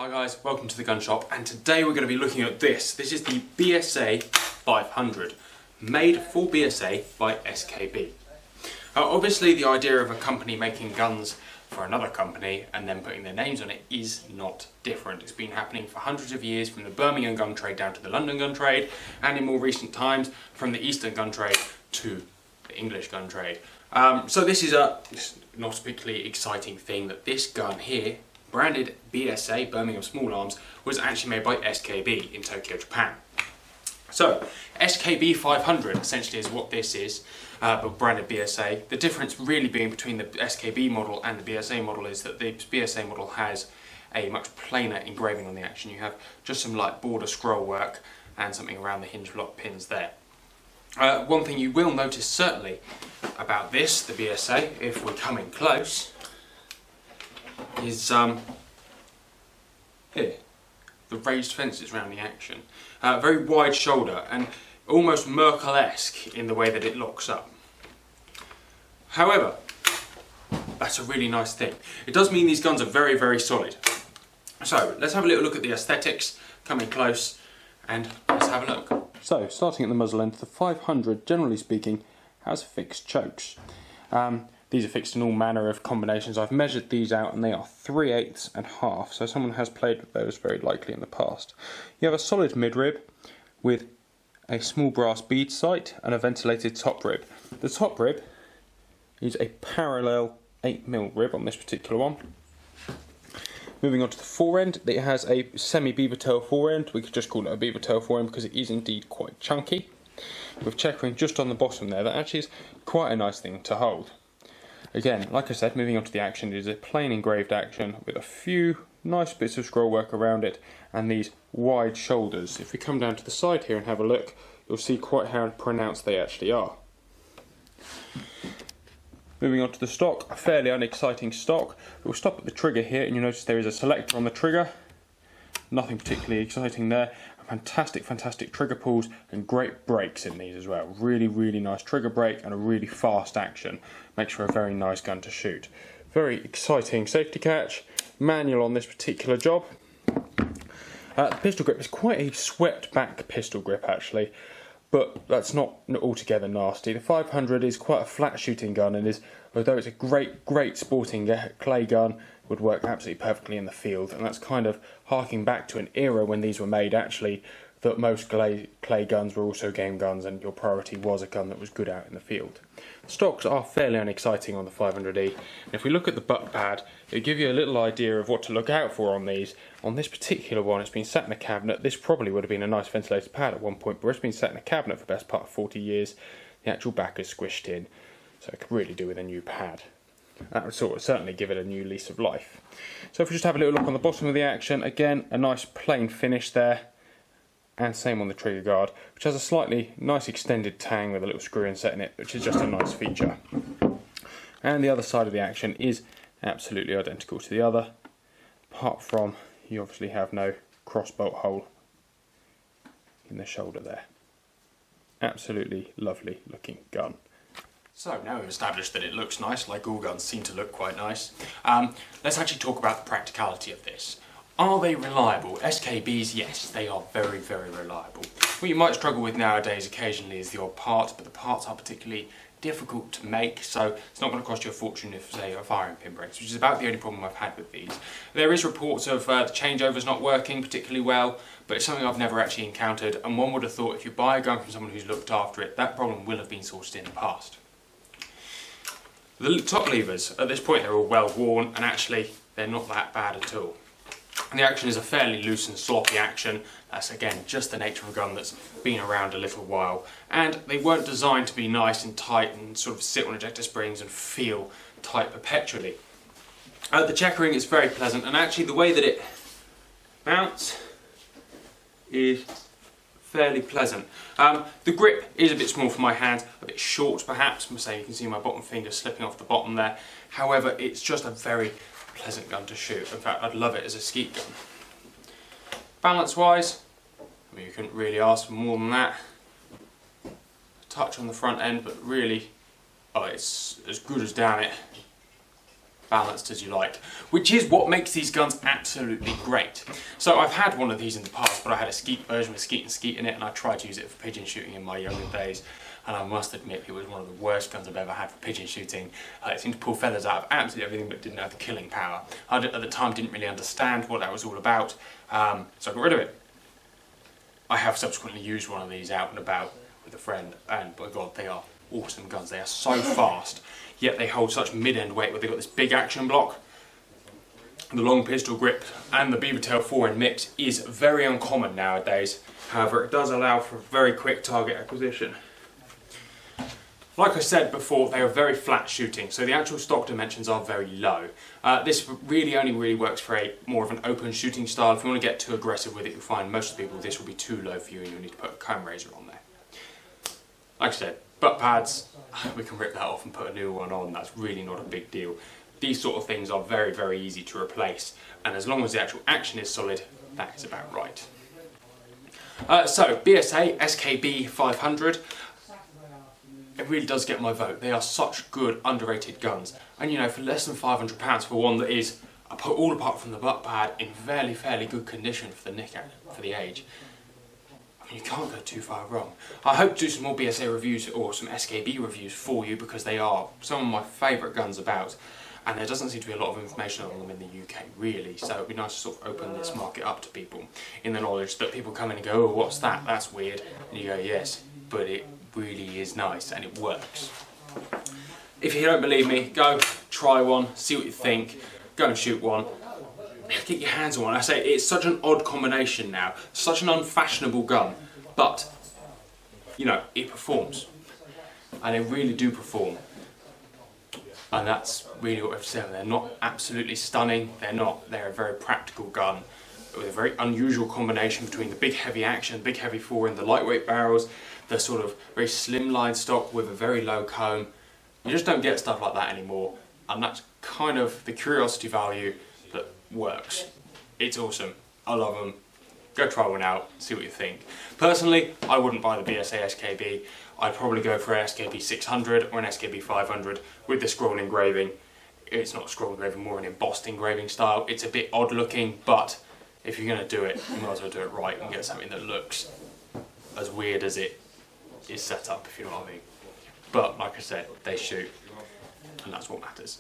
Hi guys, welcome to the gun shop, and today we're going to be looking at this. This is the BSA 500, made for BSA by SKB. Obviously the idea of a company making guns for another company and then putting their names on it is not different. It's been happening for hundreds of years, from the Birmingham gun trade down to the London gun trade, and in more recent times from the Eastern gun trade to the English gun trade. So this is not a particularly exciting thing that this gun here, branded BSA, Birmingham Small Arms, was actually made by SKB in Tokyo, Japan. So, SKB 500 essentially is what this is, but branded BSA. The difference really being between the SKB model and the BSA model is that the BSA model has a much plainer engraving on the action. You have just some light border scroll work and something around the hinge block pins there. One thing you will notice certainly about this, the BSA, if we're coming close, is here, the raised fences around the action. Very wide shoulder and almost Merkel-esque in the way that it locks up. However, that's a really nice thing. It does mean these guns are very, very solid. So let's have a little look at the aesthetics, coming close, and let's have a look. So, starting at the muzzle end, the 500, generally speaking, has fixed chokes. These are fixed in all manner of combinations. I've measured these out and they are 3/8 and half, so someone has played with those very likely in the past. You have a solid midrib with a small brass bead sight and a ventilated top rib. The top rib is a parallel 8mm rib on this particular one. Moving on to the fore end, it has a semi-beaver tail fore end. We could just call it a beaver tail fore end because it is indeed quite chunky. With checkering just on the bottom there, that actually is quite a nice thing to hold. Again, like I said, moving on to the action, it is a plain engraved action with a few nice bits of scroll work around it and these wide shoulders. If we come down to the side here and have a look, you'll see quite how pronounced they actually are. Moving on to the stock, a fairly unexciting stock. We'll stop at the trigger here and you'll notice there is a selector on the trigger. Nothing particularly exciting there. Fantastic trigger pulls and great brakes in these as well. Really nice trigger brake and a really fast action. Makes for a very nice gun to shoot. Very exciting safety catch. Manual on this particular job. The pistol grip is quite a swept back pistol grip actually, but that's not altogether nasty. The 500 is quite a flat shooting gun and is, although it's a great sporting clay gun, would work absolutely perfectly in the field, and that's kind of harking back to an era when these were made actually, that most clay guns were also game guns and your priority was a gun that was good out in the field. The stocks are fairly unexciting on the 500E, and if we look at the butt pad, it'll give you a little idea of what to look out for on these. On this particular one, it's been sat in a cabinet. This probably would have been a nice ventilated pad at one point, but it's been sat in a cabinet for the best part of 40 years. The actual back is squished in, so it could really do with a new pad. That would certainly give it a new lease of life. So if we just have a little look on the bottom of the action, again a nice plain finish there, and same on the trigger guard, which has a slightly nice extended tang with a little screw inset in it, which is just a nice feature. And the other side of the action is absolutely identical to the other, apart from you obviously have no crossbolt hole in the shoulder there. Absolutely lovely looking gun. So now we've established that it looks nice, like all guns seem to look quite nice, let's actually talk about the practicality of this. Are they reliable? SKBs, yes, they are very reliable. What you might struggle with nowadays occasionally is the odd part, but the parts are particularly difficult to make, so it's not going to cost you a fortune if, say, a firing pin breaks, which is about the only problem I've had with these. There is reports of the changeovers not working particularly well, but it's something I've never actually encountered, and one would have thought if you buy a gun from someone who's looked after it, that problem will have been sorted in the past. The top levers, at this point they're all well worn, and actually they're not that bad at all. And the action is a fairly loose and sloppy action. That's again just the nature of a gun that's been around a little while, and they weren't designed to be nice and tight and sort of sit on ejector springs and feel tight perpetually. The checkering is very pleasant, and actually the way that it mounts is fairly pleasant. The grip is a bit small for my hand, a bit short perhaps. Say you can see my bottom finger slipping off the bottom there. However, it's just a very pleasant gun to shoot. In fact, I'd love it as a skeet gun. Balance wise, I mean, you couldn't really ask for more than that. A touch on the front end, but really, oh, it's as good as damn it. balanced as you like, which is what makes these guns absolutely great. So I've had one of these in the past, but I had a skeet version with skeet and skeet in it, and I tried to use it for pigeon shooting in my younger days, and I must admit it was one of the worst guns I've ever had for pigeon shooting. It seemed to pull feathers out of absolutely everything, but didn't have the killing power. I at the time didn't really understand what that was all about, so I got rid of it. I have subsequently used one of these out and about with a friend, and by God, they are awesome guns. They are so fast, yet they hold such mid-end weight where they've got this big action block. The long pistol grip and the beaver tail 4-end mix is very uncommon nowadays. However, it does allow for very quick target acquisition. Like I said before, they are very flat shooting, so the actual stock dimensions are very low. This really only works for more of an open shooting style. If you want to get too aggressive with it, you'll find most of the people this will be too low for you and you'll need to put a comb razor on there. Like I said, butt pads, we can rip that off and put a new one on. That's really not a big deal. These sort of things are very, very easy to replace, and as long as the actual action is solid, that is about right. So, BSA SKB 500. It really does get my vote. They are such good, underrated guns. And you know, for less than £500 for one that is, all apart from the butt pad, in fairly good condition for the age, I mean, you can't go too far wrong. I hope to do some more BSA reviews or some SKB reviews for you, because they are some of my favourite guns about. And there doesn't seem to be a lot of information on them in the UK, really, so it'd be nice to sort of open this market up to people, in the knowledge that people come in and go, oh, what's that? That's weird. And you go, yes, but it really is nice and it works. If you don't believe me, go try one, see what you think, go and shoot one, get your hands on one. I say it's such an odd combination now, such an unfashionable gun, but you know, it performs, and they really do perform, and that's really what I've said. They're not absolutely stunning, they're a very practical gun with a very unusual combination between the big heavy action, big heavy 4-end, the lightweight barrels, the sort of very slimline stock with a very low comb. You just don't get stuff like that anymore, and that's kind of the curiosity value that works. It's awesome. I love them. Go try one out, see what you think. Personally, I wouldn't buy the BSA SKB. I'd probably go for an SKB 600 or an SKB 500 with the scroll engraving. It's not scroll engraving, more an embossed engraving style. It's a bit odd looking, but if you're going to do it, you might as well do it right and get something that looks as weird as it is set up, if you know what I mean. But like I said, they shoot, and that's what matters.